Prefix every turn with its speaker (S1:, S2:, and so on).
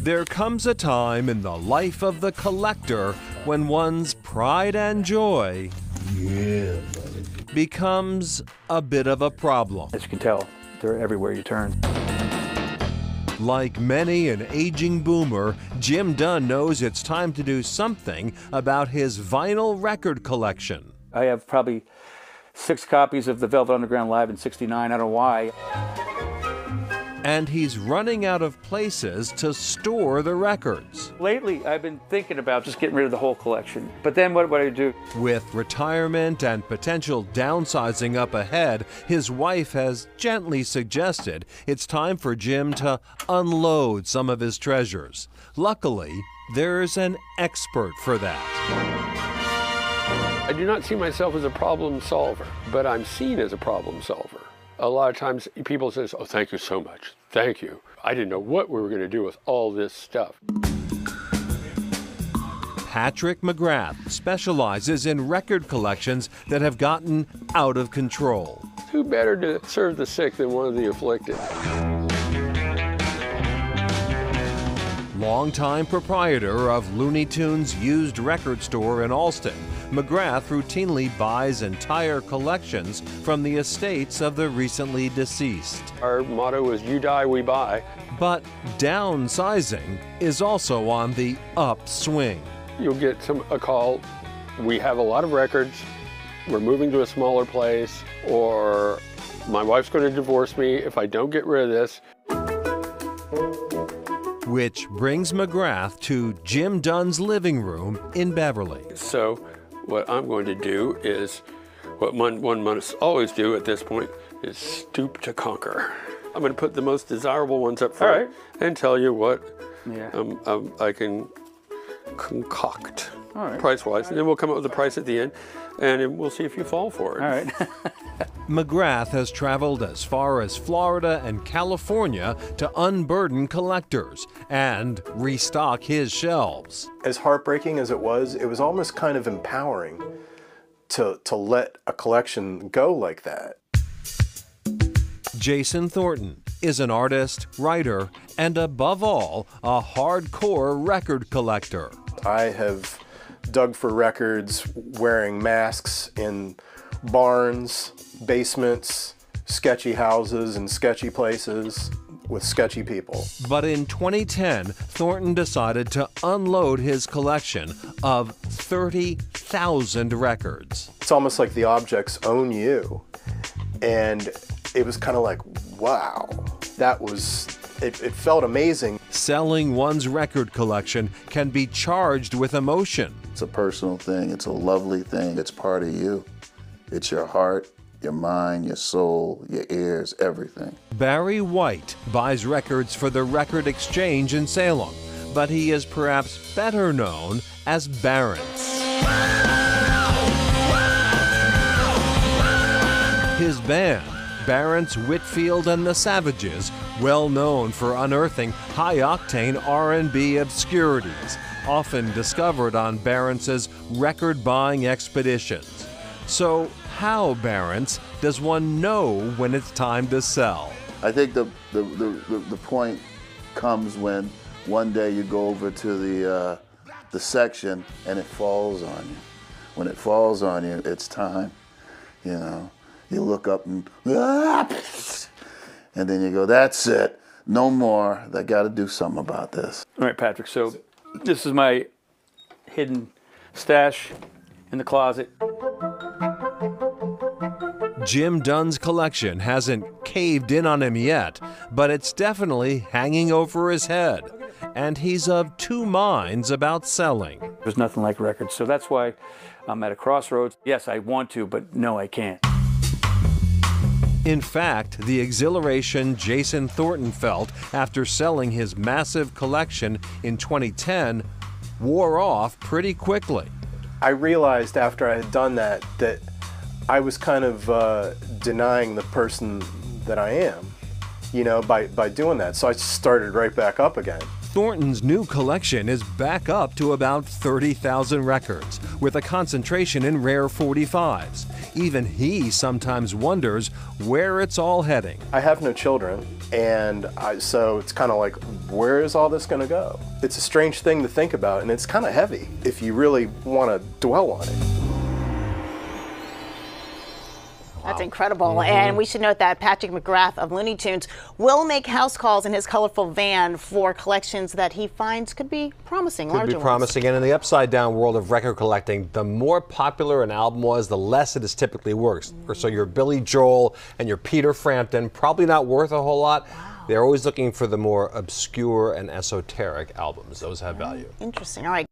S1: There comes a time in the life of the collector when one's pride and joy becomes a bit of a problem.
S2: As you can tell, they're everywhere you turn.
S1: Like many an aging boomer, Jim Dunn knows it's time to do something about his vinyl record collection.
S2: I have probably 6 copies of the Velvet Underground Live in '69, I don't know why.
S1: And he's running out of places to store the records.
S2: Lately, I've been thinking about just getting rid of the whole collection. But then what do I do?
S1: With retirement and potential downsizing up ahead, his wife has gently suggested it's time for Jim to unload some of his treasures. Luckily, there's an expert for that.
S3: I do not see myself as a problem solver, but I'm seen as a problem solver. A lot of times people say, oh, thank you so much. Thank you. I didn't know what we were going to do with all this stuff.
S1: Patrick McGrath specializes in record collections that have gotten out of control.
S3: Who better to serve the sick than one of the afflicted?
S1: Longtime proprietor of Looney Tunes used record store in Allston, McGrath routinely buys entire collections from the estates of the recently deceased.
S3: Our motto is, you die, we buy.
S1: But downsizing is also on the upswing.
S3: You'll get a call, we have a lot of records, we're moving to a smaller place, or my wife's going to divorce me if I don't get rid of this.
S1: Which brings McGrath to Jim Dunn's living room in Beverly.
S3: So what I'm going to do is what one must always do at this point is stoop to conquer. I'm going to put the most desirable ones up front and tell you what I can concoct price-wise, and then we'll come up with a price at the end, and we'll see if you fall for it.
S2: All right.
S1: McGrath has traveled as far as Florida and California to unburden collectors and restock his shelves.
S4: As heartbreaking as it was almost kind of empowering to let a collection go like that.
S1: Jason Thornton is an artist, writer, and above all, a hardcore record collector.
S4: I have dug for records wearing masks in barns, basements, sketchy houses, and sketchy places with sketchy people.
S1: But in 2010, Thornton decided to unload his collection of 30,000 records.
S4: It's almost like the objects own you. And it was kind of like, wow, it felt amazing.
S1: Selling one's record collection can be charged with emotion.
S5: It's a personal thing. It's a lovely thing. It's part of you. It's your heart, your mind, your soul, your ears, everything. Barry White buys records for the Record Exchange in Salem, but he is perhaps better known as Barents. His band, Barents, Whitfield and the Savages, well known for unearthing high-octane R&B obscurities, often discovered on Barents's record-buying expeditions. So how, Barents, does one know when it's time to sell? I think the point comes when one day you go over to the section and it falls on you. When it falls on you, it's time, you know. You look up and then you go, that's it, no more. I got to do something about this.
S2: All right, Patrick, so this is my hidden stash in the closet.
S1: Jim Dunn's collection hasn't caved in on him yet, but it's definitely hanging over his head. And he's of two minds about selling.
S2: There's nothing like records, so that's why I'm at a crossroads. Yes, I want to, but no, I can't.
S1: In fact, the exhilaration Jason Thornton felt after selling his massive collection in 2010 wore off pretty quickly.
S4: I realized after I had done that I was kind of denying the person that I am, you know, by doing that. So I started right back up again.
S5: Thornton's new collection is back up to about 30,000 records, with a concentration in rare 45s. Even he sometimes wonders where it's all heading.
S4: I have no children, and so it's kind of like, where is all this going to go? It's a strange thing to think about, and it's kind of heavy if you really want to dwell on it.
S6: That's incredible. And we should note that Patrick McGrath of Looney Tunes will make house calls in his colorful van for collections that he finds could be promising,
S1: Could be promising. And in the upside down world of record collecting, the more popular an album was, the less it is typically worth. So your Billy Joel and your Peter Frampton, probably not worth a whole lot. They're always looking for the more obscure and esoteric albums. Those have value.
S6: Interesting. All right.